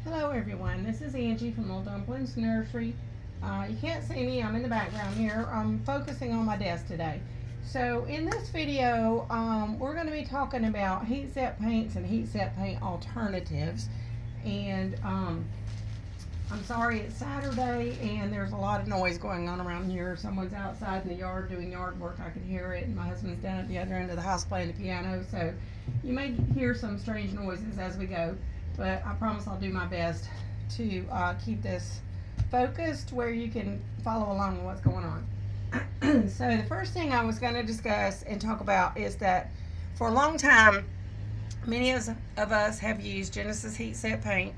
Hello everyone, this is Angie from Little Dumplings Nursery. You can't see me, I'm in the background here. I'm focusing on my desk today. So in this video, we're going to be talking about heat set paints and heat set paint alternatives. And I'm sorry it's Saturday and there's a lot of noise going on around here. Someone's outside in the yard doing yard work, I can hear it. And my husband's down at the other end of the house playing the piano. So you may hear some strange noises as we go. But I promise I'll do my best to keep this focused where you can follow along with what's going on. So the first thing I was going to discuss and talk about is that for a long time, many of us have used Genesis heat set paint.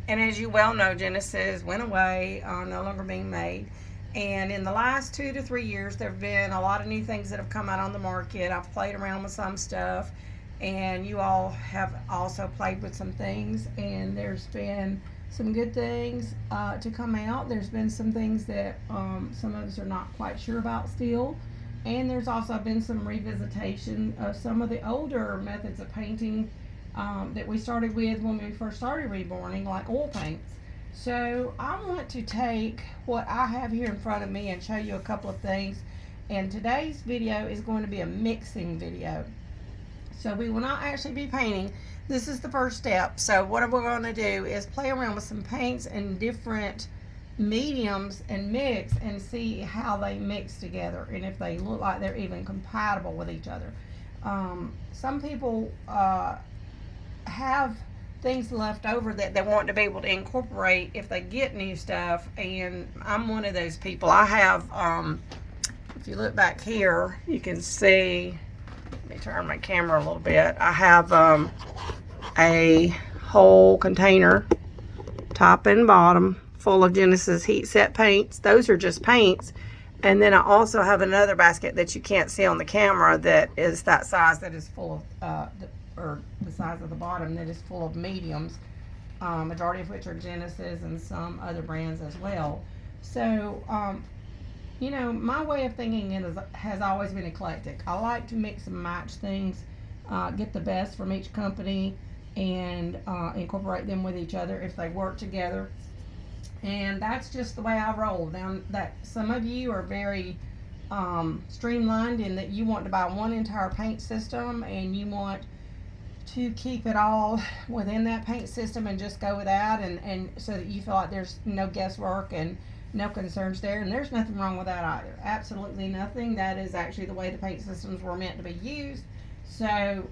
And as you well know, Genesis went away, no longer being made. And in the last 2 to 3 years, there have been a lot of new things that have come out on the market. I've played around with some stuff. And you all have also played with some things, and there's been some good things to come out. There's been some things that some of us are not quite sure about still, and there's also been some revisitation of some of the older methods of painting that we started with when we first started reborning, like oil paints. So I want to take what I have here in front of me and show you a couple of things, and today's video is going to be a mixing video. So we will not actually be painting. This is the first step. So what we're going to do is play around with some paints and different mediums and mix and see how they mix together and if they look like they're even compatible with each other. Some people have things left over that they want to be able to incorporate if they get new stuff, and I'm one of those people. I have, if you look back here, you can see, let me turn my camera a little bit. I have a whole container, top and bottom, full of Genesis heat set paints. Those are just paints. And then I also have another basket that you can't see on the camera that is that size, that is full of, or the size of the bottom, that is full of mediums, majority of which are Genesis and some other brands as well. So, you know, my way of thinking has always been eclectic. I like to mix and match things, get the best from each company, and incorporate them with each other if they work together. And that's just the way I roll. Now, that some of you are very streamlined in that you want to buy one entire paint system and you want to keep it all within that paint system and just go with that, and so that you feel like there's no guesswork and no concerns there. And there's nothing wrong with that either. Absolutely nothing. That is actually the way the paint systems were meant to be used. So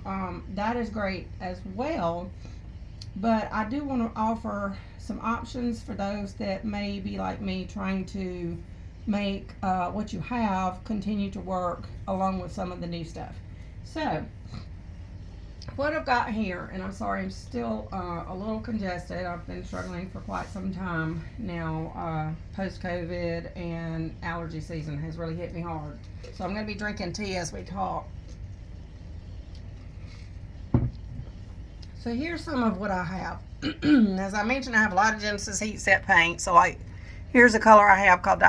that is great as well. But I do want to offer some options for those that may be like me, trying to make what you have continue to work along with some of the new stuff. So what I've got here, and I'm sorry, I'm still a little congested. I've been struggling for quite some time now. Post-COVID and allergy season has really hit me hard. So I'm going to be drinking tea as we talk. So here's some of what I have. As I mentioned, I have a lot of Genesis heat set paint. So like, here's a color I have called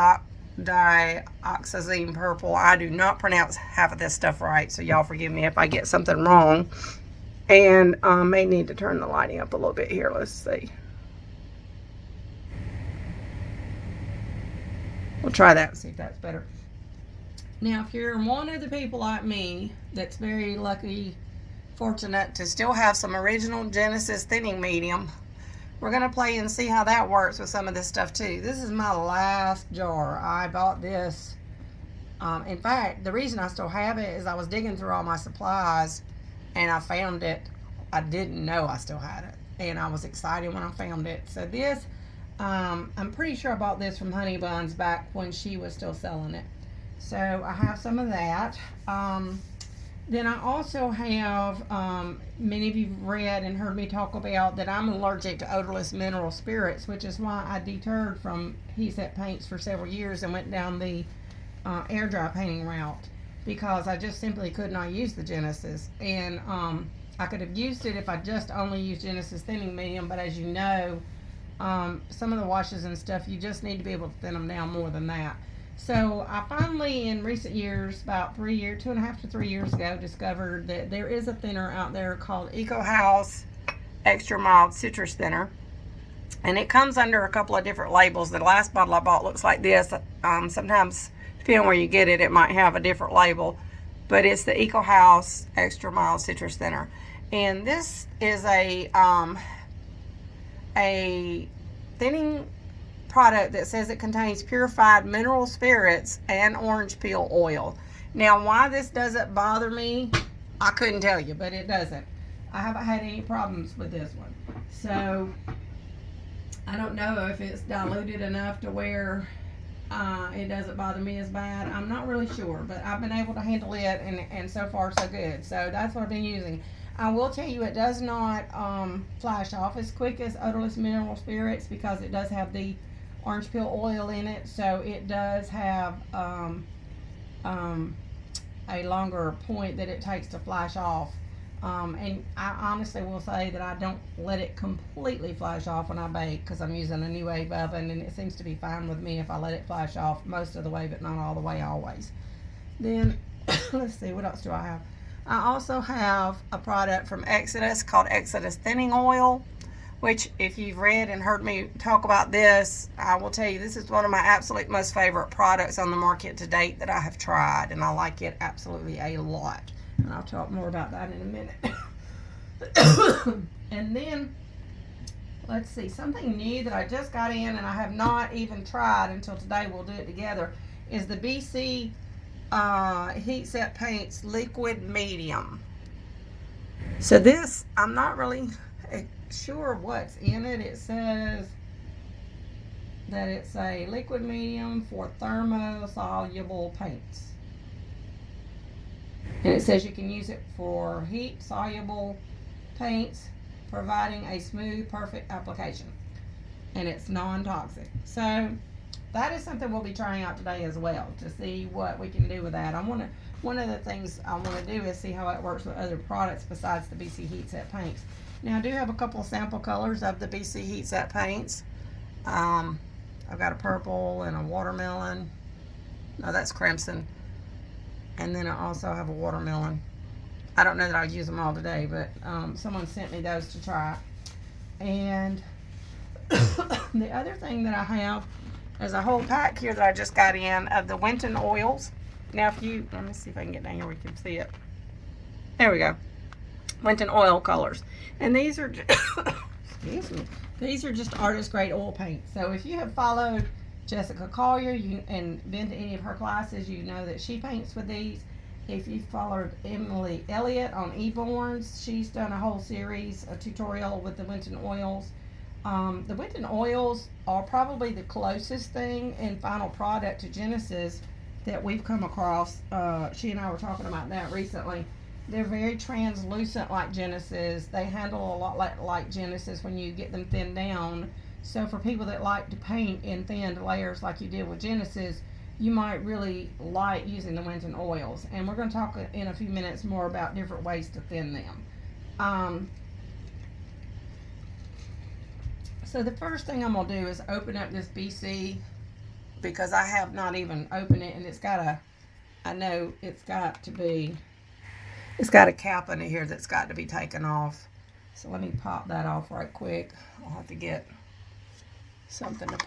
dioxazine purple. I do not pronounce half of this stuff right, so y'all forgive me if I get something wrong. And may need to turn the lighting up a little bit here. Let's see. We'll try that and see if that's better. Now, if you're one of the people like me that's very lucky, fortunate to still have some original Genesis thinning medium, we're going to play and see how that works with some of this stuff too. This is my last jar. I bought this. In fact, the reason I still have it is I was digging through all my supplies and I found it. I didn't know I still had it, and I was excited when I found it. So this, I'm pretty sure I bought this from Honey Buns back when she was still selling it. So I have some of that. Then I also have, many of you have read and heard me talk about that I'm allergic to odorless mineral spirits, which is why I deterred from heat set paints for several years and went down the air dry painting route, because I just simply could not use the Genesis. And I could have used it if I just only used Genesis thinning medium, but as you know, some of the washes and stuff, you just need to be able to thin them down more than that. So I finally, in recent years, about 2.5 to 3 years ago, discovered that there is a thinner out there called Eco House Extra Mild Citrus Thinner. And it comes under a couple of different labels. The last bottle I bought looks like this. Sometimes, depending on where you get it, it might have a different label. But it's the Eco House Extra Mild Citrus Thinner. And this is a thinning product that says it contains purified mineral spirits and orange peel oil. Now, why this doesn't bother me, I couldn't tell you, but it doesn't. I haven't had any problems with this one. So I don't know if it's diluted enough to where it doesn't bother me as bad. I'm not really sure, but I've been able to handle it, and so far so good. So that's what I've been using. I will tell you, it does not flash off as quick as odorless mineral spirits because it does have the orange peel oil in it. So it does have a longer point that it takes to flash off. And I honestly will say that I don't let it completely flash off when I bake because I'm using a New Wave oven, and it seems to be fine with me if I let it flash off most of the way, but not all the way always. Then, let's see, what else do I have? I also have a product from Xodus called Xodus Thinning Oil, which if you've read and heard me talk about this, I will tell you this is one of my absolute most favorite products on the market to date that I have tried, and I like it absolutely a lot. And I'll talk more about that in a minute. And then, let's see, something new that I just got in and I have not even tried until today, we'll do it together, is the BC Heatset Paints Liquid Medium. So this, I'm not really sure what's in it. It says that it's a liquid medium for thermosoluble paints. And it says you can use it for heat-soluble paints, providing a smooth, perfect application. And it's non-toxic. So that is something we'll be trying out today as well to see what we can do with that. One of the things I want to do is see how it works with other products besides the BC Heatset paints. Now, I do have a couple of sample colors of the BC Heatset paints. I've got a purple and a watermelon. No, that's crimson. And then I also have a watermelon. I don't know that I'll use them all today, but someone sent me those to try. And the other thing that I have is a whole pack here that I just got in of the Winton oils. Now, if you, let me see if I can get down here where you can see it. There we go. Winton oil colors. And these are just, excuse me, these are just artist grade oil paints. So if you have followed Jessica Collier and been to any of her classes, you know that she paints with these. If you followed Emily Elliott on eBorns, she's done a whole series, a tutorial with the Winton oils. The Winton oils are probably the closest thing in final product to Genesis that we've come across. She and I were talking about that recently. They're very translucent like Genesis. They handle a lot like Genesis when you get them thinned down. So for people that like to paint in thinned layers like you did with Genesis, you might really like using the Winton oils. And we're going to talk in a few minutes more about different ways to thin them. So the first thing I'm going to do is open up this BC, because I have not even opened it, and it's got a, I know it's got a cap in it here that's got to be taken off. So let me pop that off right quick. I'll have to get something to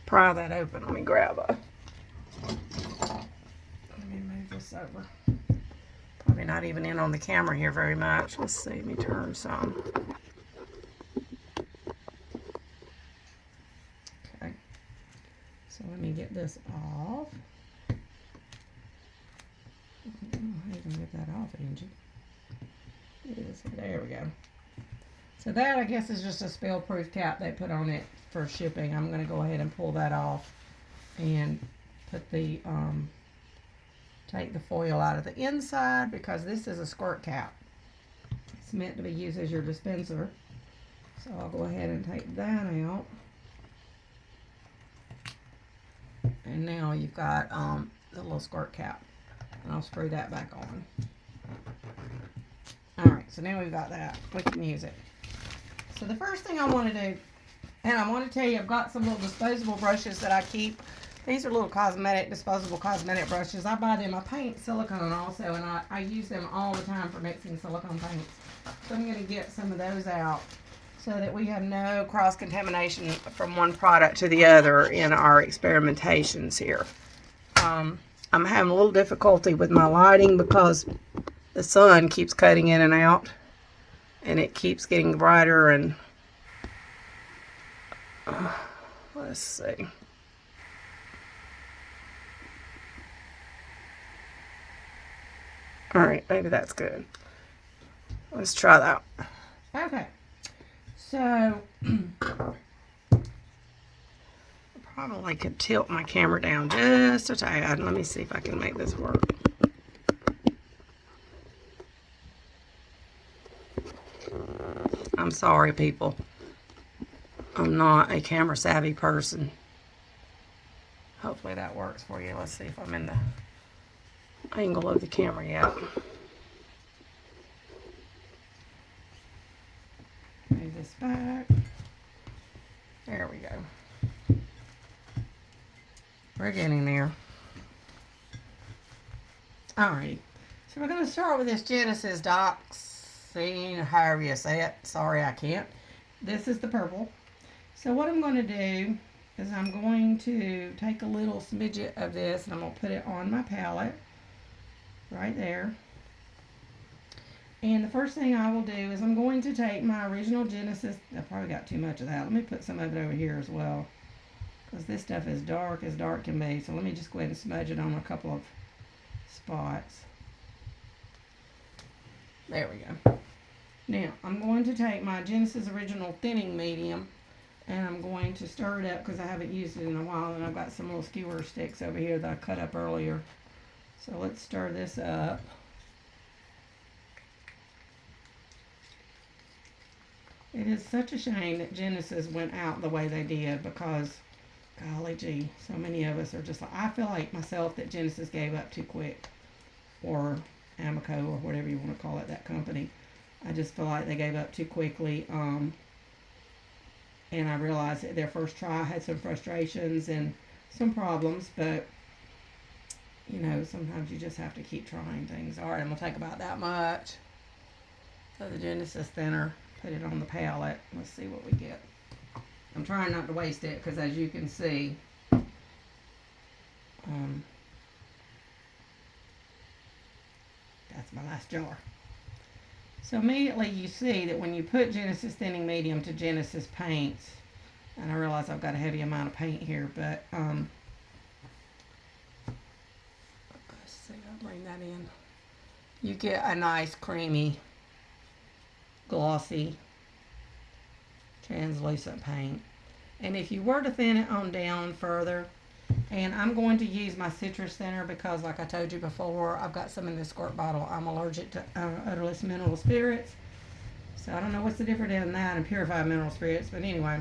pry that open. Let me grab let me move this over. Probably not even in on the camera here very much. Let's see, let me turn some. Okay, so let me get this off. I don't know how you can get that off, Angie. There we go. So that, I guess, is just a spill-proof cap they put on it for shipping. I'm going to go ahead and pull that off and put the, take the foil out of the inside, because this is a squirt cap. It's meant to be used as your dispenser. So I'll go ahead and take that out. And now you've got the little squirt cap. And I'll screw that back on. Alright, so now we've got that. We can use it. So the first thing I want to do, and I want to tell you, I've got some little disposable brushes that I keep. These are little disposable cosmetic brushes. I buy them. I paint silicone also, and I use them all the time for mixing silicone paints. So I'm going to get some of those out. so that we have no cross-contamination from one product to the other in our experimentations here. I'm having a little difficulty with my lighting because the sun keeps cutting in and out, and it keeps getting brighter. And let's see. All right, maybe that's good. Let's try that. Okay, so probably could tilt my camera down just a tad. Let me see if I can make this work. I'm sorry, people. I'm not a camera savvy person. Hopefully that works for you. Let's see if I'm in the angle of the camera yet. Move this back. There we go. We're getting there. Alright, so we're going to start with this Genesis Doxine, however you say it. Sorry, I can't. This is the purple. So what I'm going to do is I'm going to take a little smidget of this and I'm going to put it on my palette right there. And the first thing I will do is I'm going to take my original Genesis. I probably got too much of that. Let me put some of it over here as well, because this stuff is dark as dark can be. So let me just go ahead and smudge it on a couple of spots. There we go. Now I'm going to take my Genesis original thinning medium and I'm going to stir it up because I haven't used it in a while, and I've got some little skewer sticks over here that I cut up earlier. So let's stir this up. It is such a shame that Genesis went out the way they did, because golly gee, so many of us are just like, I feel like myself that Genesis gave up too quick, or Amico, or whatever you want to call it, that company. I just feel like they gave up too quickly. And I realized that their first try had some frustrations and some problems, but you know, sometimes you just have to keep trying things. All right, I'm going to take about that much of the Genesis thinner, put it on the palette. Let's see what we get. I'm trying not to waste it because, as you can see, that's my last jar. So immediately you see that when you put Genesis thinning medium to Genesis paints, and I realize I've got a heavy amount of paint here, but let's see, I'll bring that in. You get a nice creamy, glossy, translucent paint. And if you were to thin it on down further, and I'm going to use my citrus thinner because, like I told you before, I've got some in this squirt bottle. I'm allergic to odorless mineral spirits. So I don't know what's the difference in that and purified mineral spirits. But anyway,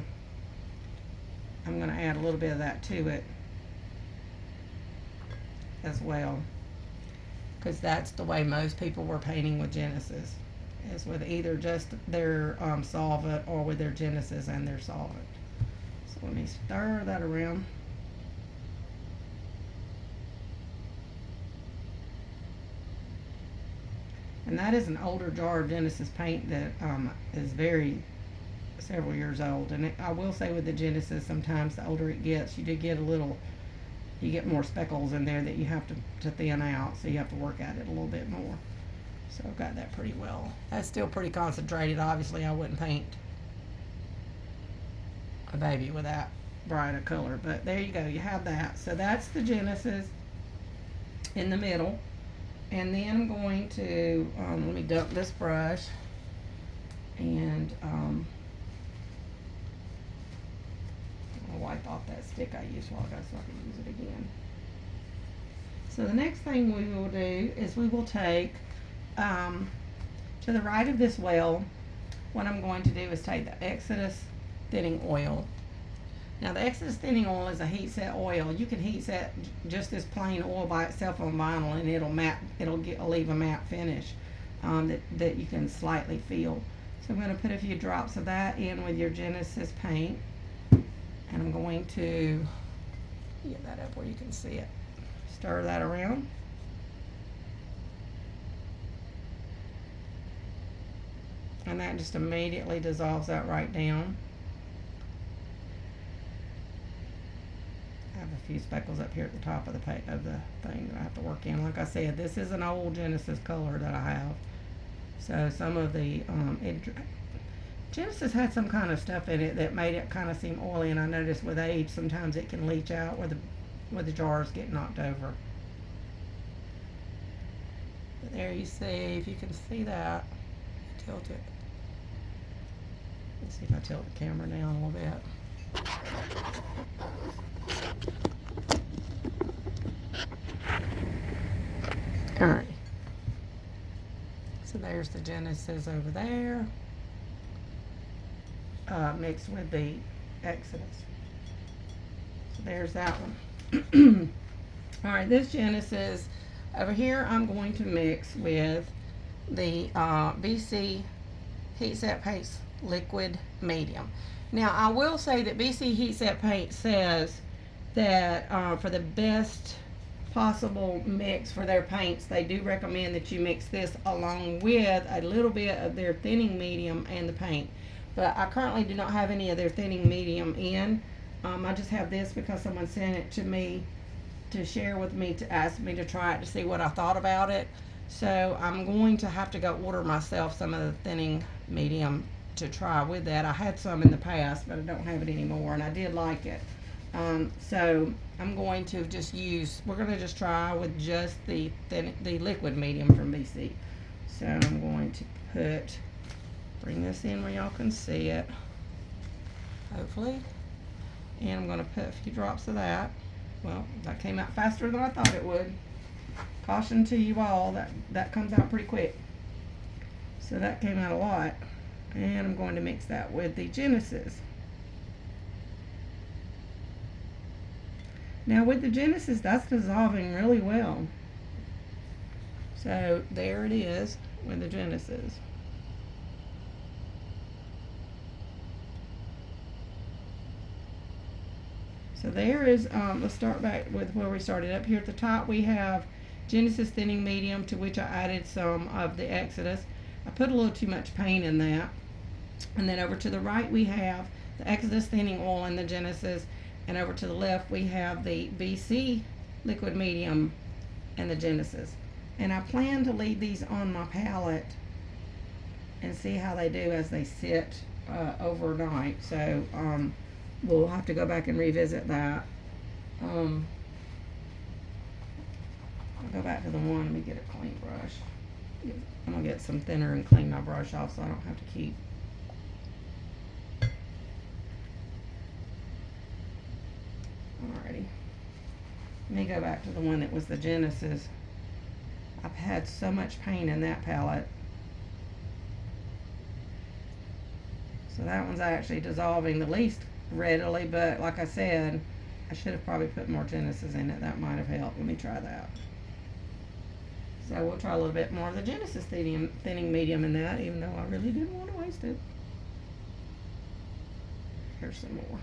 I'm going to add a little bit of that to it as well, because that's the way most people were painting with Genesis, is with either just their solvent or with their Genesis and their solvent. So let me stir that around. And that is an older jar of Genesis paint that is several years old. And I will say with the Genesis, sometimes the older it gets, you do get you get more speckles in there that you have to thin out. So you have to work at it a little bit more. So I've got that pretty well. That's still pretty concentrated. Obviously, I wouldn't paint a baby with that bright a color. But there you go. You have that. So that's the Genesis in the middle. And then I'm going to, let me dump this brush, and I'll wipe off that stick I used a while ago so I can use it again. So the next thing we will do is we will take, to the right of this well, what I'm going to do is take the Xodus thinning oil. Now the Xodus thinning oil is a heat set oil. You can heat set just this plain oil by itself on vinyl, and it'll leave a matte finish that you can slightly feel. So I'm going to put a few drops of that in with your Genesis paint, and I'm going to get that up where you can see it. Stir that around. And that just immediately dissolves that right down. I have a few speckles up here at the top of the thing that I have to work in. Like I said, this is an old Genesis color that I have. So some of the Genesis had some kind of stuff in it that made it kind of seem oily, and I noticed with age sometimes it can leach out where the jars get knocked over. But there you see, if you can see that, tilt it. Let's see if I tilt the camera down a little bit. Alright. So there's the Genesis over there, mixed with the Exodus. So there's that one. Alright, this Genesis over here I'm going to mix with the BC Heatset Paints Liquid Medium. Now I will say that BC Heatset Paint says that for the best possible mix for their paints, they do recommend that you mix this along with a little bit of their thinning medium and the paint. But I currently do not have any of their thinning medium in. I just have this because someone sent it to me to share with me, to ask me to try it to see what I thought about it. So I'm going to have to go order myself some of the thinning medium to try with that. I had some in the past, but I don't have it anymore, and I did like it. So I'm going to just we're going to just try with just the liquid medium from BC. So I'm going to bring this in where y'all can see it, hopefully. And I'm going to put a few drops of that. Well, that came out faster than I thought it would. Caution to you all, that comes out pretty quick. So that came out a lot. And I'm going to mix that with the Genesis. Now with the Genesis, that's dissolving really well. So there it is with the Genesis. So there is, let's start back with where we started. Up here at the top we have Genesis Thinning Medium, to which I added some of the Exodus. I put a little too much paint in that. And then over to the right we have the Exodus Thinning Oil and the Genesis. And over to the left we have the BC Liquid Medium and the Genesis. And I plan to leave these on my palette and see how they do as they sit overnight. So we'll have to go back and revisit that. I'll go back to the one. Let me get a clean brush. I'm going to get some thinner and clean my brush off so I don't have to keep. Alrighty. Let me go back to the one that was the Genesis. I've had so much paint in that palette. So that one's actually dissolving the least readily, but like I said, I should have probably put more Genesis in it. That might have helped. Let me try that. So we'll try a little bit more of the Genesis thinning medium in that, even though I really didn't want to waste it. Here's some more.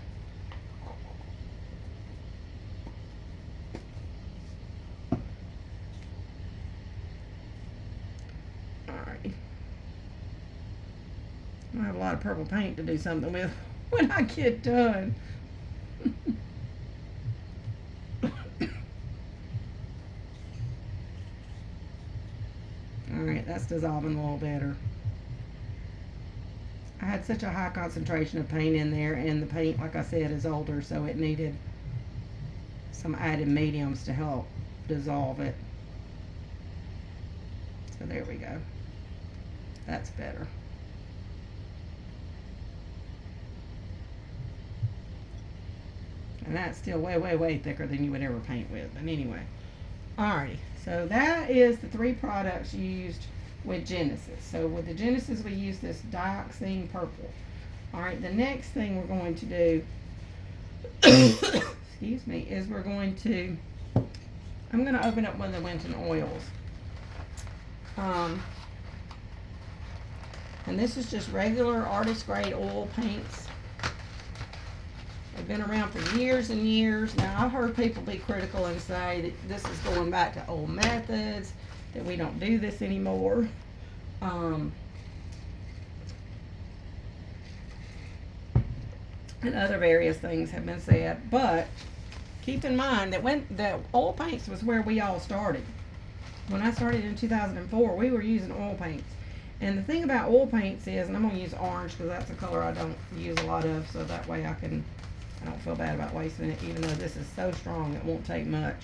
Alrighty. I have a lot of purple paint to do something with when I get done. Alright, that's dissolving a little better. I had such a high concentration of paint in there, and the paint, like I said, is older, so it needed some added mediums to help dissolve it. So there we go. That's better. And that's still way, way, way thicker than you would ever paint with. But anyway. Alrighty. So that is the three products used with Genesis. So with the Genesis, we use this dioxine purple. Alright, the next thing we're going to do, excuse me, is we're going to, I'm going to open up one of the Winton oils. And this is just regular artist grade oil paints. They've been around for years and years. Now, I've heard people be critical and say that this is going back to old methods, that we don't do this anymore. and other various things have been said. But keep in mind that when the oil paints was where we all started. When I started in 2004, we were using oil paints. And the thing about oil paints is, and I'm going to use orange because that's a color I don't use a lot of, so that way I don't feel bad about wasting it, even though this is so strong it won't take much.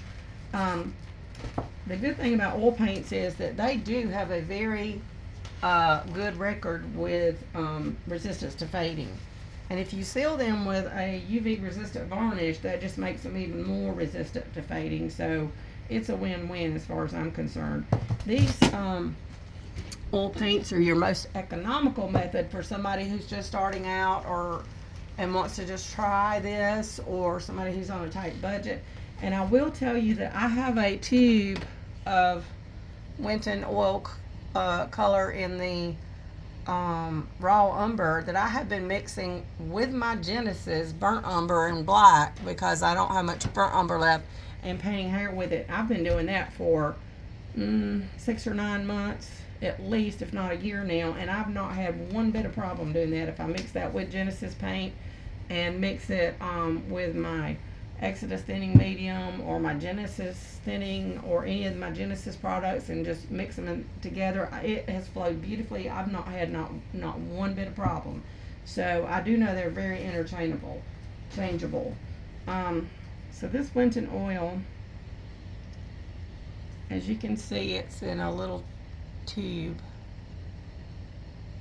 The good thing about oil paints is that they do have a very good record with resistance to fading. And if you seal them with a UV resistant varnish, that just makes them even more resistant to fading. So it's a win-win as far as I'm concerned. These oil paints are your most economical method for somebody who's just starting out and wants to just try this, or somebody who's on a tight budget. And I will tell you that I have a tube of Winton oil color in the raw umber that I have been mixing with my Genesis burnt umber and black, because I don't have much burnt umber left, and painting hair with it. I've been doing that for 6 or 9 months at least, if not a year now, and I've not had one bit of problem doing that. If I mix that with Genesis paint and mix it with my Xodus thinning medium or my Genesis thinning or any of my Genesis products and just mix them together, it has flowed beautifully. I've not had not one bit of problem. So I do know they're very changeable. So this Winton oil, as you can see, it's in a little tube.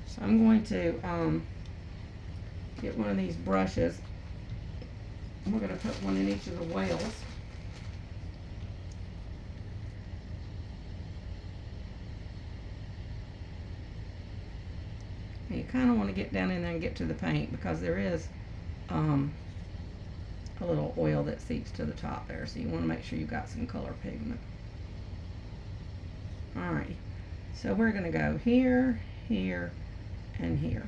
So I'm going to get one of these brushes. We're going to put one in each of the wells. And you kind of want to get down in there and get to the paint, because there is a little oil that seeps to the top there. So you want to make sure you've got some color pigment. Alrighty. So we're going to go here, here, and here.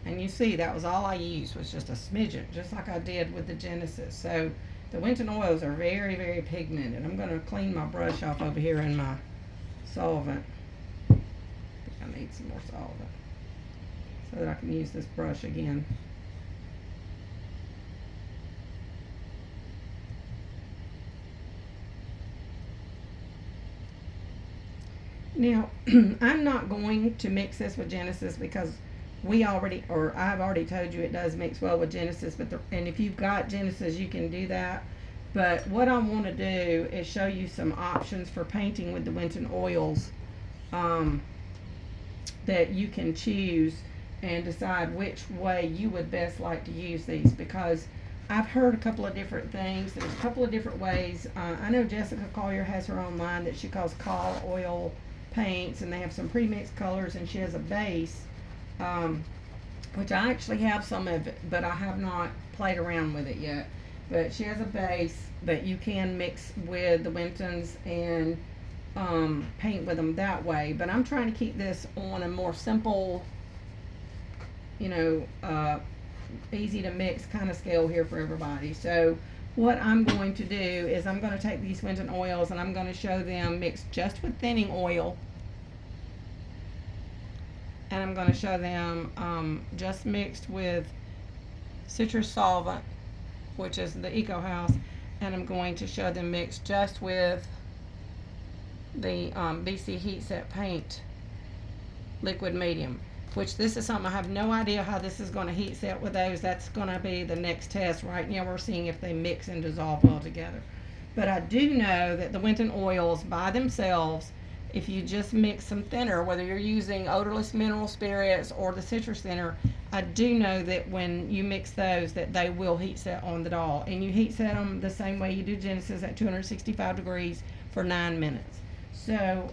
And you see, that was all I used, was just a smidgen, just like I did with the Genesis. So the Winton oils are very, very pigmented. I'm going to clean my brush off over here in my solvent. I think I need some more solvent so that I can use this brush again. Now, I'm not going to mix this with Genesis, because I've already told you it does mix well with Genesis, and if you've got Genesis, you can do that. But what I want to do is show you some options for painting with the Winton oils that you can choose and decide which way you would best like to use these, because I've heard a couple of different things. There's a couple of different ways. I know Jessica Collier has her own line that she calls Call Oil Paints, and they have some pre-mixed colors, and she has a base, which I actually have some of it, but I have not played around with it yet. But she has a base that you can mix with the Wintons and paint with them that way. But I'm trying to keep this on a more simple, easy to mix kind of scale here for everybody. So what I'm going to do is I'm going to take these Winton oils and I'm going to show them mixed just with thinning oil, and I'm going to show them just mixed with citrus solvent, which is the Eco House, and I'm going to show them mixed just with the BC Heatset paint liquid medium, which this is something I have no idea how this is going to heat set with those. That's going to be the next test. Right now we're seeing if they mix and dissolve well together. But I do know that the Winton oils by themselves, if you just mix some thinner, whether you're using odorless mineral spirits or the citrus thinner, I do know that when you mix those, that they will heat set on the doll. And you heat set them the same way you do Genesis at 265 degrees for 9 minutes. So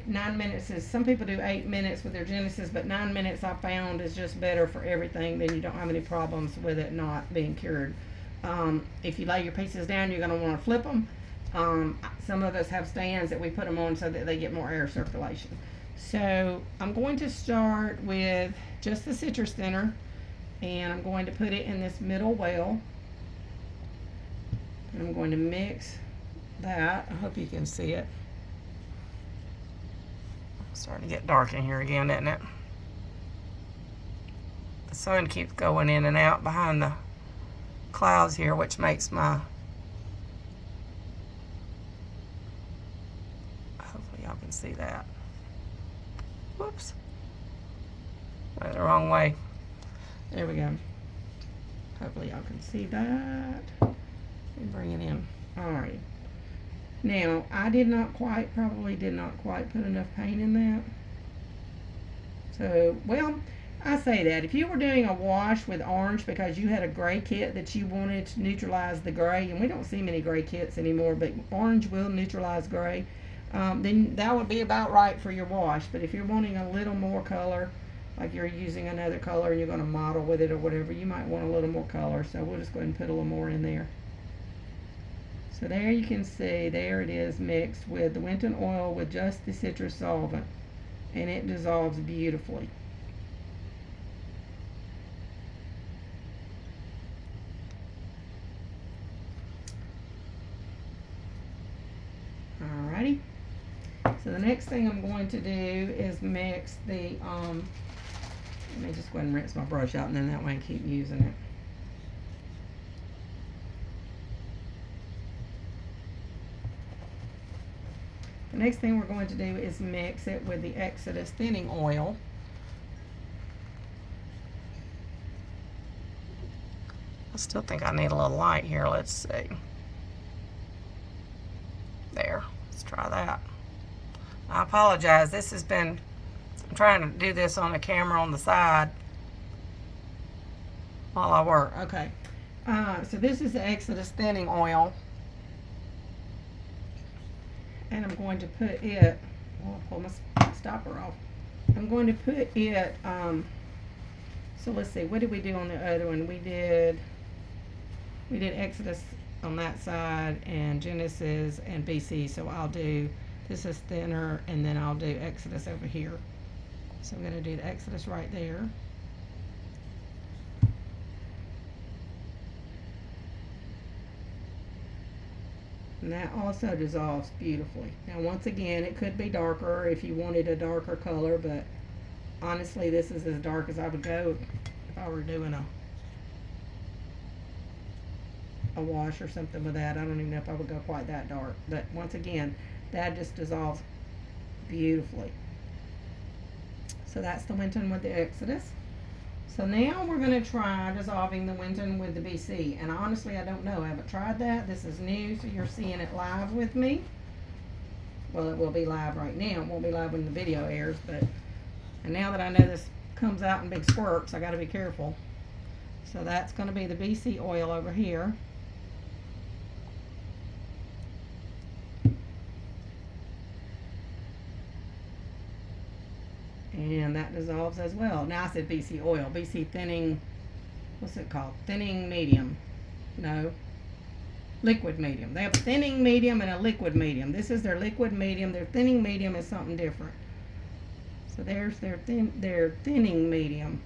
9 minutes is, some people do 8 minutes with their Genesis, but 9 minutes I found is just better for everything. Then you don't have any problems with it not being cured. If you lay your pieces down, you're going to want to flip them. Some of us have stands that we put them on so that they get more air circulation. So I'm going to start with just the citrus thinner, and I'm going to put it in this middle well, and I'm going to mix that. I hope you can see it. It's starting to get dark in here again, isn't it? The sun keeps going in and out behind the clouds here, which makes my, hopefully y'all can see that. Whoops. Went the wrong way. There we go. Hopefully y'all can see that. Let me bring it in. Alright. Now, I probably did not quite put enough paint in that. So, well, I say that. If you were doing a wash with orange because you had a gray kit that you wanted to neutralize the gray, and we don't see many gray kits anymore, but orange will neutralize gray, then that would be about right for your wash. But if you're wanting a little more color, like you're using another color and you're going to model with it or whatever, you might want a little more color. So we'll just go ahead and put a little more in there. So there you can see, there it is mixed with the Winton oil with just the citrus solvent, and it dissolves beautifully. Alrighty. So the next thing I'm going to do is mix the, let me just go ahead and rinse my brush out, and then that way I can keep using it. The next thing we're going to do is mix it with the Xodus thinning oil. I still think I need a little light here. Let's see. There. Let's try that. I apologize. This has been, I'm trying to do this on the camera on the side while I work. Okay. So this is the Xodus thinning oil. And I'm going to put it, I'll pull my stopper off. I'm going to put it, so let's see, what did we do on the other one? We did Xodus on that side and Genesis and BC. So I'll do, this is thinner, and then I'll do Xodus over here. So I'm going to do the Xodus right there. And that also dissolves beautifully. Now once again, it could be darker if you wanted a darker color, but honestly this is as dark as I would go if I were doing a wash or something with that. I don't even know if I would go quite that dark. But once again, that just dissolves beautifully. So that's the Winton with the Xodus. So now we're going to try dissolving the Winton with the BC. And honestly, I don't know. I haven't tried that. This is new, so you're seeing it live with me. Well, it will be live right now. It won't be live when the video airs. And now that I know this comes out in big squirts, I got to be careful. So that's going to be the BC oil over here. And that dissolves as well. Now I said BC oil. BC thinning, what's it called? Thinning medium. No. Liquid medium. They have a thinning medium and a liquid medium. This is their liquid medium. Their thinning medium is something different. So there's their thinning medium.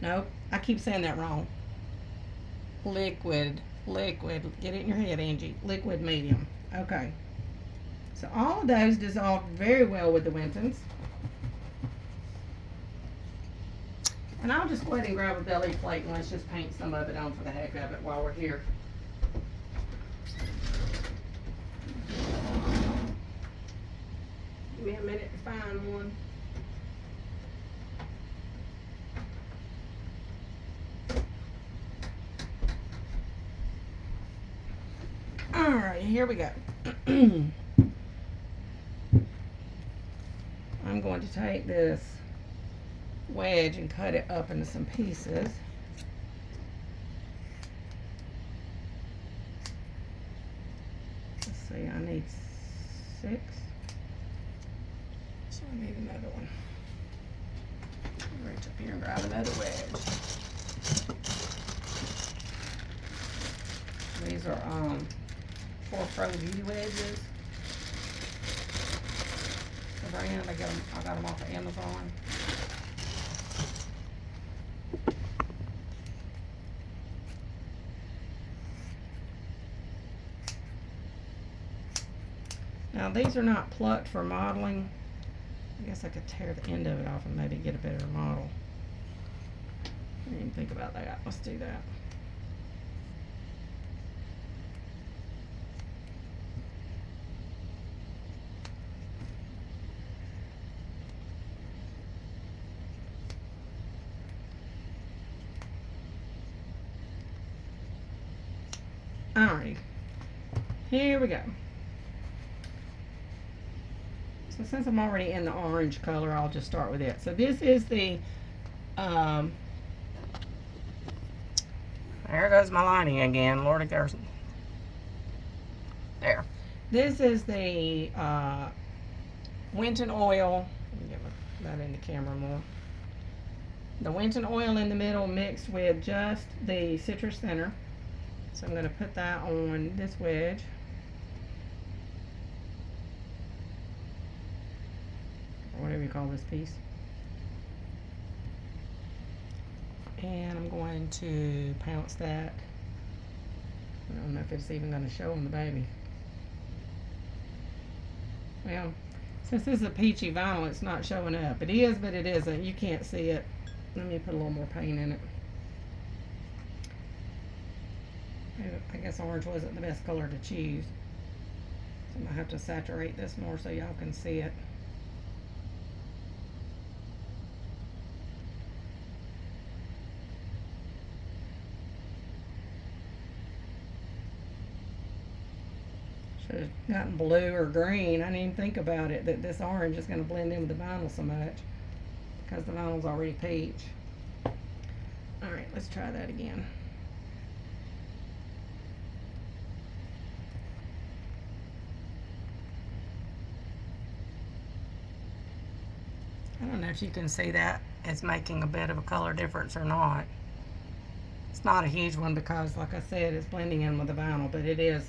Nope. I keep saying that wrong. Liquid. Get it in your head, Angie. Liquid medium. Okay. So all of those dissolve very well with the Wintons. And I'll just go ahead and grab a belly plate and let's just paint some of it on for the heck of it while we're here. Give me a minute to find one. Alright, here we go. I'm going to take this wedge and cut it up into some pieces. Let's see, I need 6. So I need another one. Reach up here and grab another wedge. These are 4 Pro Beauty wedges. The brand, I got them off of Amazon. Now these are not plucked for modeling. I guess I could tear the end of it off and maybe get a better model. even think about that. Let's do that. Alright, here we go. So since I'm already in the orange color, I'll just start with it. So this is the, there goes my lining again, Lord of mercy. There. This is the Winton oil. Let me get that in the camera more. The Winton oil in the middle mixed with just the citrus thinner. So I'm going to put that on this wedge. Or whatever you call this piece. And I'm going to pounce that. I don't know if it's even going to show on the baby. Well, since this is a peachy vinyl, it's not showing up. It is, but it isn't. You can't see it. Let me put a little more paint in it. I guess orange wasn't the best color to choose. So I'm going to have to saturate this more so y'all can see it. Should have gotten blue or green. I didn't even think about it, that this orange is going to blend in with the vinyl so much because the vinyl's already peach. Alright, let's try that again. I don't know if you can see that it's making a bit of a color difference or not. It's not a huge one because, like I said, it's blending in with the vinyl, but it is,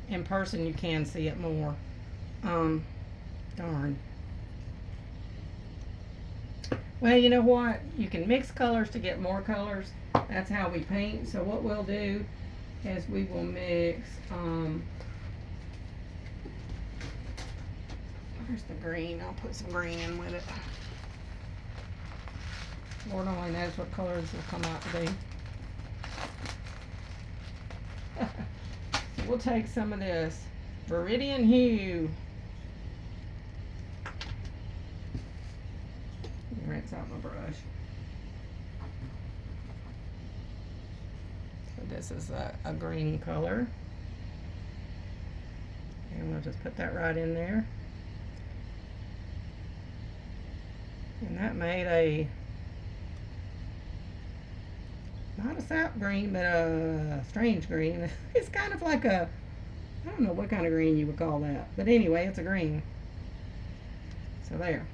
in person you can see it more. Darn. Well, you know what? You can mix colors to get more colors. That's how we paint. So what we'll do is we will mix, where's the green? I'll put some green in with it. Lord only knows what colors will come out to be. So we'll take some of this Viridian Hue. Rinse out my brush. So this is a green color. And we'll just put that right in there. And that made a, not a sap green, but a strange green. It's kind of like a, I don't know what kind of green you would call that. But anyway, it's a green. So there.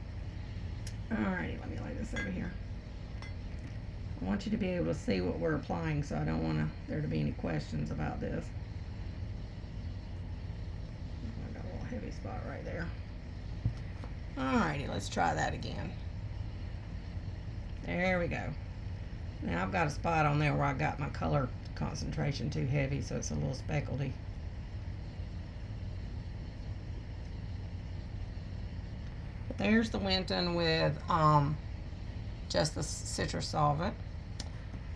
Alrighty, let me lay this over here. I want you to be able to see what we're applying, so I don't want there to be any questions about this. I got a little heavy spot right there. Alrighty, let's try that again. There we go. Now I've got a spot on there where I got my color concentration too heavy, so it's a little speckledy. But there's the Winton with just the citrus solvent.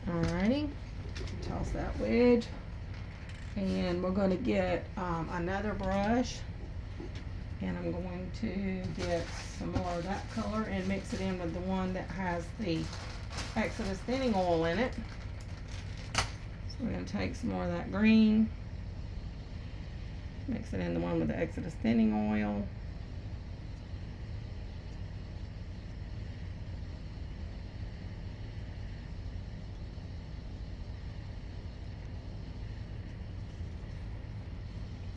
Alrighty, toss that wedge, and we're going to get another brush, and I'm going to get some more of that color and mix it in with the one that has the Xodus thinning oil in it. So we're going to take some more of that green, mix it in the one with the Xodus thinning oil.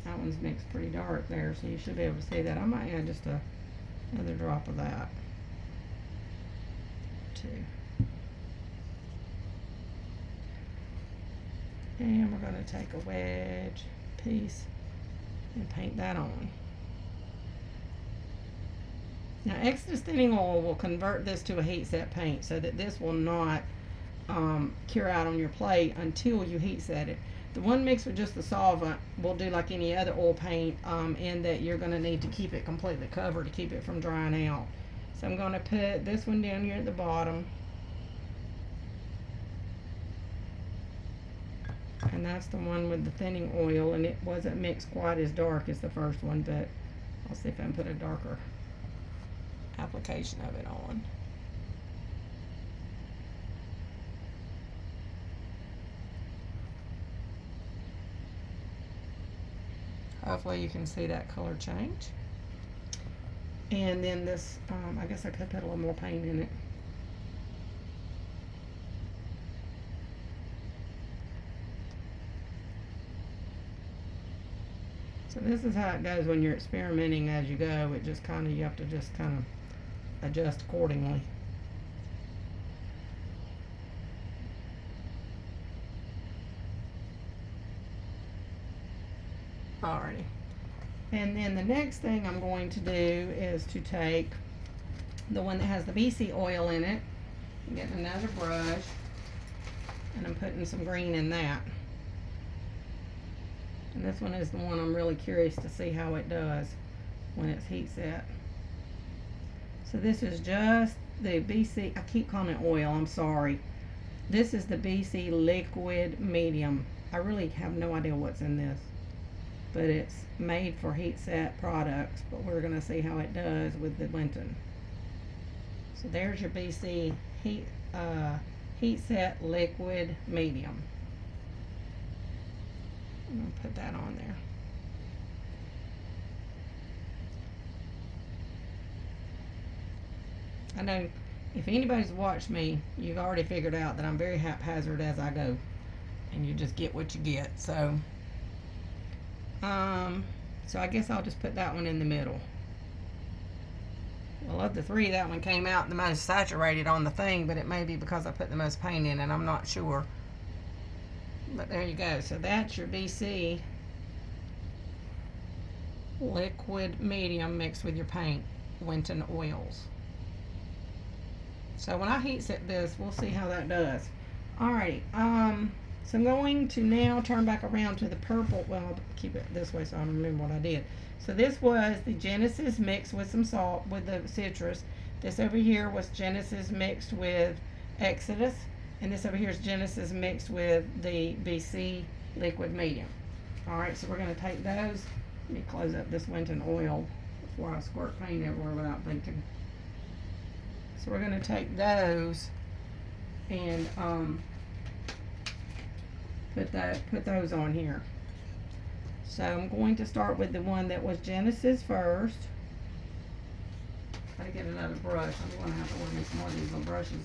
That one's mixed pretty dark there, so you should be able to see that. I might add just another drop of that too. And we're going to take a wedge piece and paint that on. Now, Xodus thinning oil will convert this to a heat set paint so that this will not cure out on your plate until you heat set it. The one mixed with just the solvent will do like any other oil paint, in that you're going to need to keep it completely covered to keep it from drying out. So I'm going to put this one down here at the bottom. And that's the one with the thinning oil, and it wasn't mixed quite as dark as the first one, but I'll see if I can put a darker application of it on. Hopefully you can see that color change. And then this, I guess I could put a little more paint in it. So this is how it goes when you're experimenting as you go. It just kind of, you have to just kind of adjust accordingly. Alrighty. And then the next thing I'm going to do is to take the one that has the BC oil in it, I'm getting another brush, and I'm putting some green in that. And this one is the one I'm really curious to see how it does when it's heat set. So this is just the BC, I keep calling it oil, I'm sorry. This is the BC liquid medium. I really have no idea what's in this, but it's made for heat set products, but we're going to see how it does with the Winton. So there's your BC heat set liquid medium. I'm going to put that on there. I know if anybody's watched me, you've already figured out that I'm very haphazard as I go, and you just get what you get. So I guess I'll just put that one in the middle. Well, of the three, that one came out the most saturated on the thing, but it may be because I put the most paint in it, I'm not sure. But there you go. So that's your BC liquid medium mixed with your paint, Winton oils. So when I heat set this, we'll see how that does. Alrighty, so I'm going to now turn back around to the purple. Well, I'll keep it this way so I remember what I did. So this was the Genesis mixed with some salt with the citrus. This over here was Genesis mixed with Xodus. And this over here is Genesis mixed with the BC liquid medium. Alright, so we're going to take those. Let me close up this Winton oil before I squirt paint everywhere without thinking. So we're going to take those and put those on here. So I'm going to start with the one that was Genesis first. Gotta get another brush. I'm going to have to order me some more of these little brushes.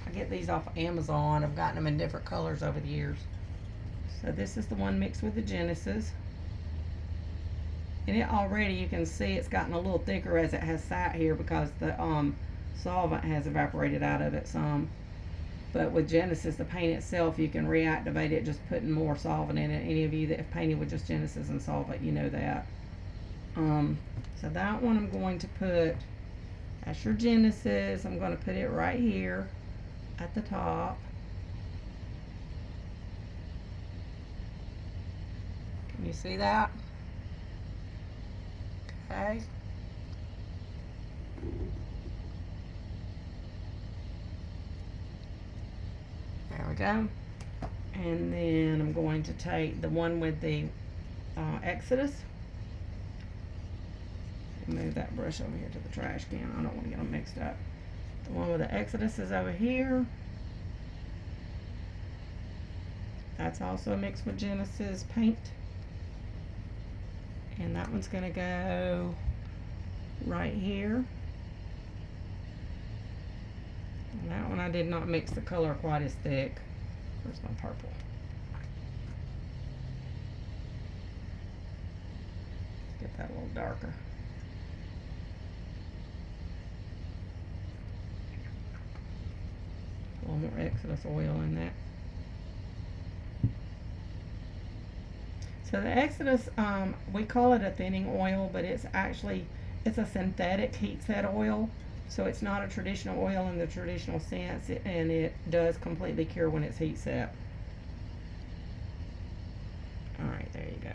I get these off of Amazon. I've gotten them in different colors over the years. So this is the one mixed with the Genesis. And it already, you can see it's gotten a little thicker as it has sat here because the solvent has evaporated out of it some. But with Genesis, the paint itself, you can reactivate it just putting more solvent in it. Any of you that have painted with just Genesis and solvent, you know that. So that one I'm going to put, that's your Genesis. I'm going to put it right here at the top. Can you see that? Okay. There we go. And then I'm going to take the one with the Xodus. Move that brush over here to the trash can. I don't want to get them mixed up. The one with the Xodus is over here. That's also mixed with Genesis paint. And that one's going to go right here. And that one I did not mix the color quite as thick. Where's my purple? Let's get that a little darker. A little more Xodus oil in that. So the Xodus, we call it a thinning oil, but it's actually, it's a synthetic heat set oil. So it's not a traditional oil in the traditional sense, and it does completely cure when it's heat set. Alright, there you go.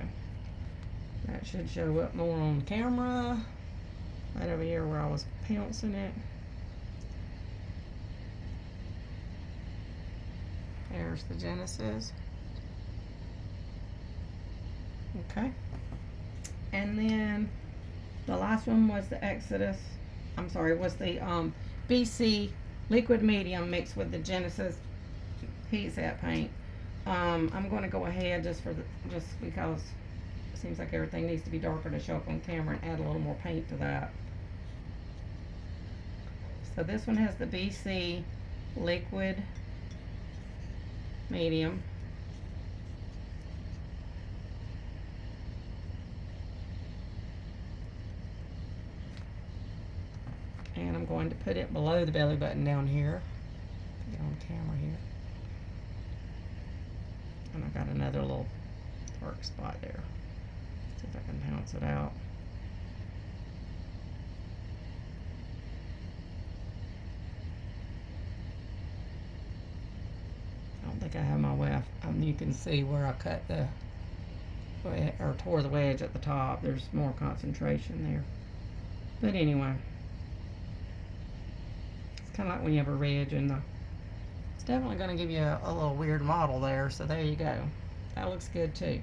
That should show up more on camera. Right over here where I was pouncing it. There's the Genesis. Okay. And then the last one was the Xodus. I'm sorry, was the BC liquid medium mixed with the Genesis Heatset paint. I'm going to go ahead just because it seems like everything needs to be darker to show up on camera, and add a little more paint to that. So this one has the BC liquid medium. And I'm going to put it below the belly button down here. Get on camera here. And I've got another little dark spot there. See if I can bounce it out. I don't think I have my wedge. You can see where I cut the or tore the wedge at the top. There's more concentration there. But anyway, it's kind of like when you have a ridge, and it's definitely going to give you a little weird model there. So there you go. That looks good too.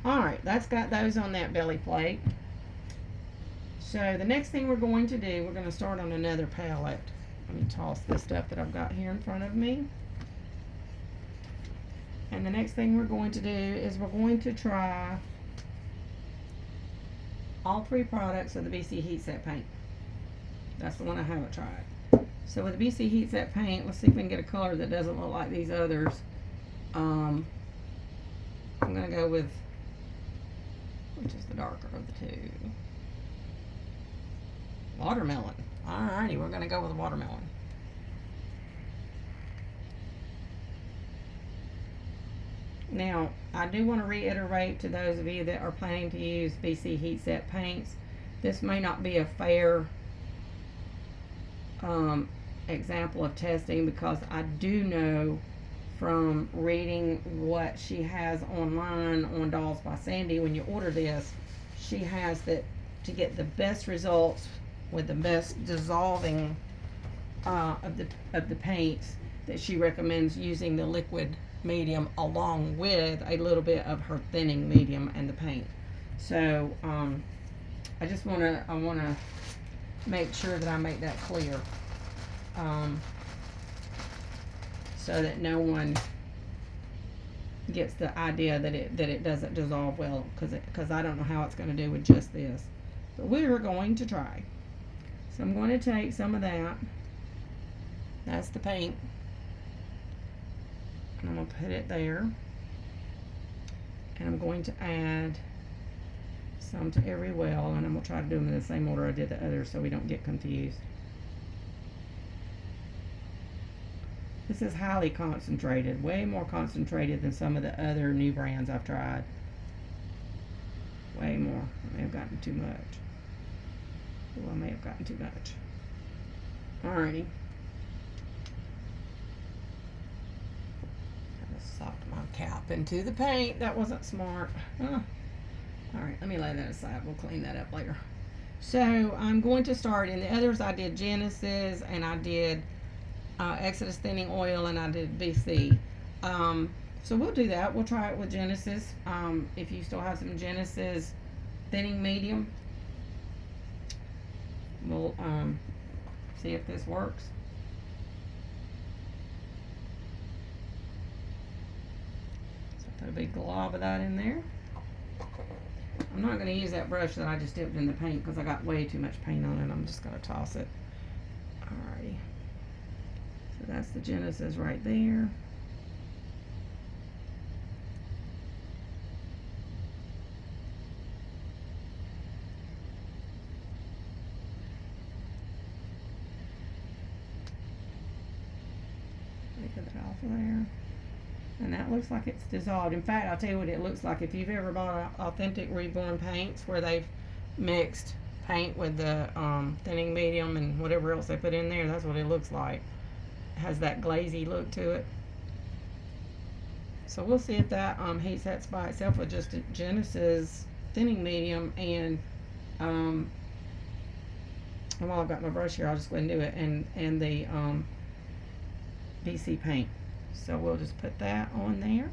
Alright, that's got those on that belly plate. So the next thing we're going to do, we're going to start on another palette. Let me toss this stuff that I've got here in front of me. And the next thing we're going to do is we're going to try all three products of the BC Heatset paint. That's the one I haven't tried. So with the BC Heatset paint, let's see if we can get a color that doesn't look like these others. I'm going to go with, which is the darker of the two? Watermelon. Alrighty, we're going to go with watermelon. Now, I do want to reiterate to those of you that are planning to use BC Heatset paints, this may not be a fair example of testing, because I do know from reading what she has online on Dolls by Sandy, when you order this, she has that to get the best results with the best dissolving of the paints, that she recommends using the liquid medium along with a little bit of her thinning medium and the paint. So I just want to make sure that I make that clear, so that no one gets the idea that it doesn't dissolve well, because I don't know how it's going to do with just this. But we're going to try. So I'm going to take some of that. That's the paint. And I'm going to put it there. And I'm going to add some to every well, and I'm going to try to do them in the same order I did the others so we don't get confused. This is highly concentrated, way more concentrated than some of the other new brands I've tried. Way more. I may have gotten too much. Oh, I may have gotten too much. Alrighty. Socked my cap into the paint. That wasn't smart. Alright, let me lay that aside. We'll clean that up later. So I'm going to start. In the others I did Genesis, and I did Xodus thinning oil, and I did BC. So we'll do that. We'll try it with Genesis. If you still have some Genesis thinning medium, we'll see if this works. Put a big glob of that in there. I'm not going to use that brush that I just dipped in the paint, because I got way too much paint on it. I'm just going to toss it. Alrighty. So that's the Genesis right there. Get that off of there. And that looks like it's dissolved. In fact, I'll tell you what it looks like. If you've ever bought authentic Reborn paints where they've mixed paint with the thinning medium and whatever else they put in there, that's what it looks like. It has that glazy look to it. So we'll see if that Heatsets by itself with just a Genesis thinning medium, and while I've got my brush here, I'll just go ahead and do it, and the BC paint. So we'll just put that on there.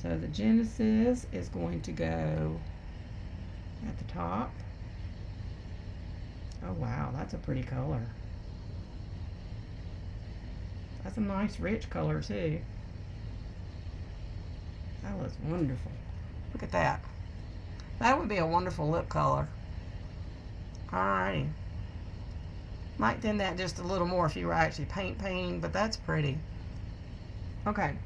So the Genesis is going to go at the top. Oh wow, that's a pretty color. That's a nice rich color too. That was wonderful. Look at that. That would be a wonderful lip color. Alrighty. Might thin that just a little more if you were actually painting, but that's pretty. Okay.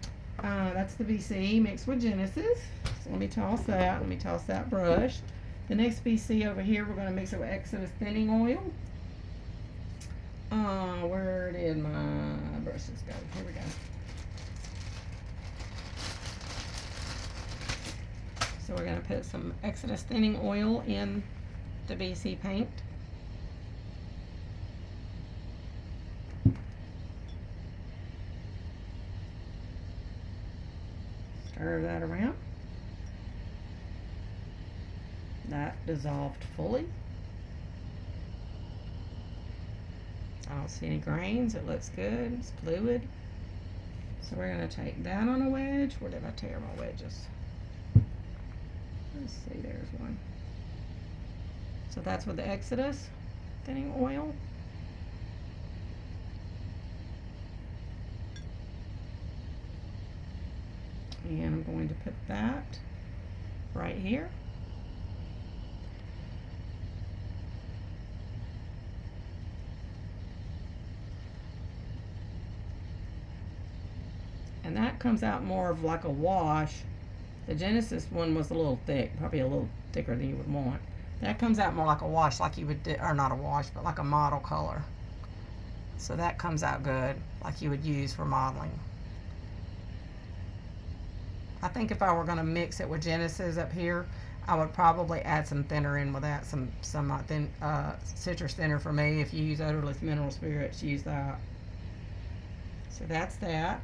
That's the BC mixed with Genesis. So let me toss that. Let me toss that brush. The next BC over here, we're going to mix it with Xodus thinning oil. Where did my brushes go? Here we go. So we're going to put some Xodus thinning oil in the BC paint. Stir that around. That dissolved fully. I don't see any grains. It looks good. It's fluid. So we're going to take that on a wedge. Where did I tear my wedges? Let's see, there's one. So that's with the Xodus thinning oil. And I'm going to put that right here. And that comes out more of like a wash. The Genesis one was a little thick, probably a little thicker than you would want. That comes out more like a wash, like you would do, or not a wash, but like a model color. So that comes out good, like you would use for modeling. I think if I were going to mix it with Genesis up here, I would probably add some thinner in with that, some citrus thinner for me. If you use odorless mineral spirits, use that. So that's that.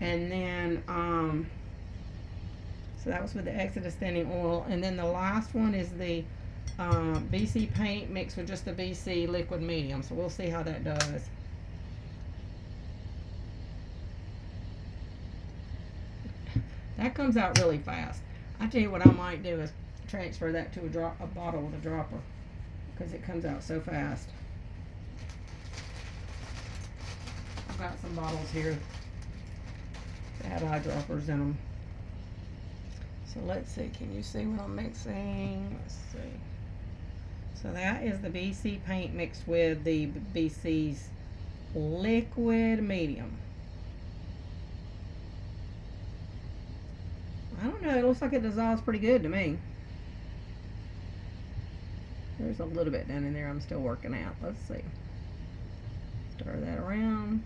And then, so that was with the Xodus thinning oil. And then the last one is the BC paint mixed with just the BC liquid medium. So we'll see how that does. That comes out really fast. I tell you what I might do is transfer that to a bottle with a dropper, because it comes out so fast. I've got some bottles here that have eyedroppers in them. So let's see, can you see what I'm mixing? Let's see. So that is the BC paint mixed with the BC's liquid medium. I don't know, it looks like it dissolves pretty good to me. There's a little bit down in there I'm still working out. Let's see. Stir that around.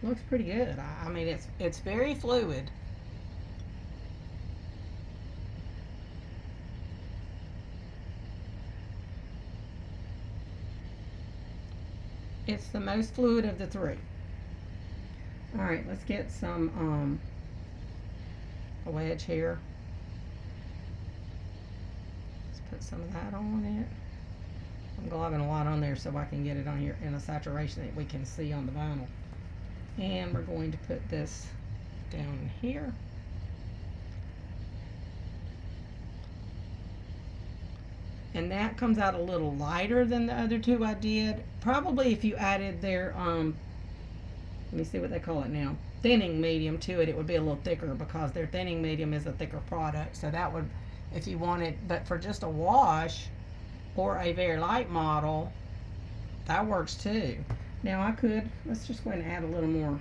Looks pretty good. I mean, it's very fluid. It's the most fluid of the three. All right, let's get some a wedge here. Let's put some of that on it. I'm globbing a lot on there so I can get it on here in a saturation that we can see on the vinyl. And we're going to put this down here. And that comes out a little lighter than the other two I did. Probably if you added their let me see what they call it now, thinning medium to it, it would be a little thicker, because their thinning medium is a thicker product. So that would, if you wanted, but for just a wash or a very light model, that works too. Now I could, let's just go ahead and add a little more.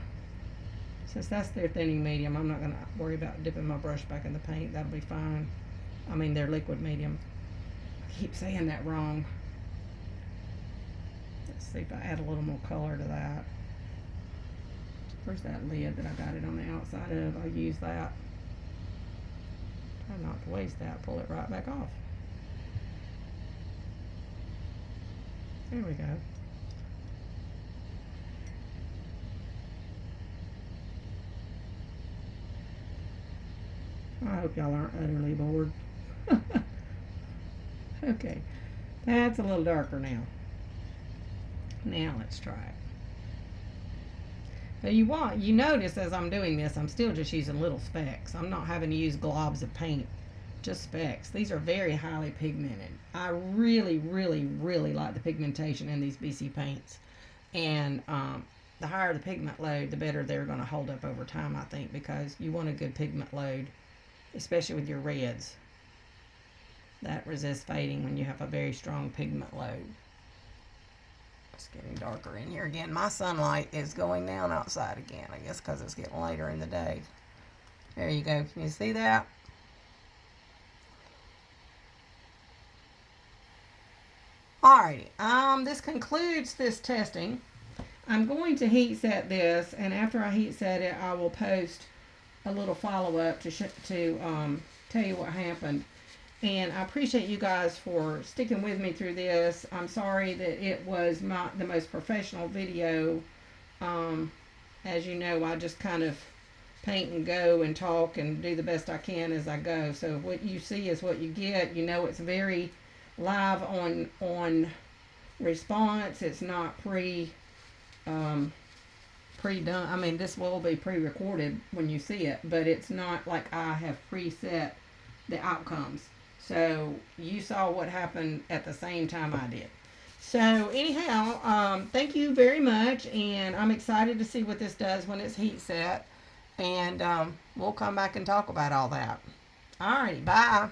Since that's their thinning medium, I'm not going to worry about dipping my brush back in the paint. That'll be fine. I mean, their liquid medium. I keep saying that wrong. Let's see if I add a little more color to that. Where's that lid that I got it on the outside of? I'll use that. Try not to waste that. Pull it right back off. There we go. I hope y'all aren't utterly bored. Okay, that's a little darker now. Now let's try it. So you notice as I'm doing this, I'm still just using little specks. I'm not having to use globs of paint, just specks. These are very highly pigmented. I really, really, really like the pigmentation in these BC paints. And the higher the pigment load, the better they're going to hold up over time, I think, because you want a good pigment load, especially with your reds. That resists fading when you have a very strong pigment load. It's getting darker in here again. My sunlight is going down outside again, I guess because it's getting later in the day. There you go. Can you see that? Alrighty, this concludes this testing. I'm going to heat set this, and after I heat set it, I will post a little follow-up to tell you what happened. And I appreciate you guys for sticking with me through this. I'm sorry that it was not the most professional video. As you know, I just kind of paint and go and talk and do the best I can as I go. So what you see is what you get. You know, it's very live on response. It's not pre-done. I mean, this will be pre-recorded when you see it, but it's not like I have preset the outcomes. So you saw what happened at the same time I did. So anyhow, thank you very much, and I'm excited to see what this does when it's heat set, and we'll come back and talk about all that. Alrighty, bye.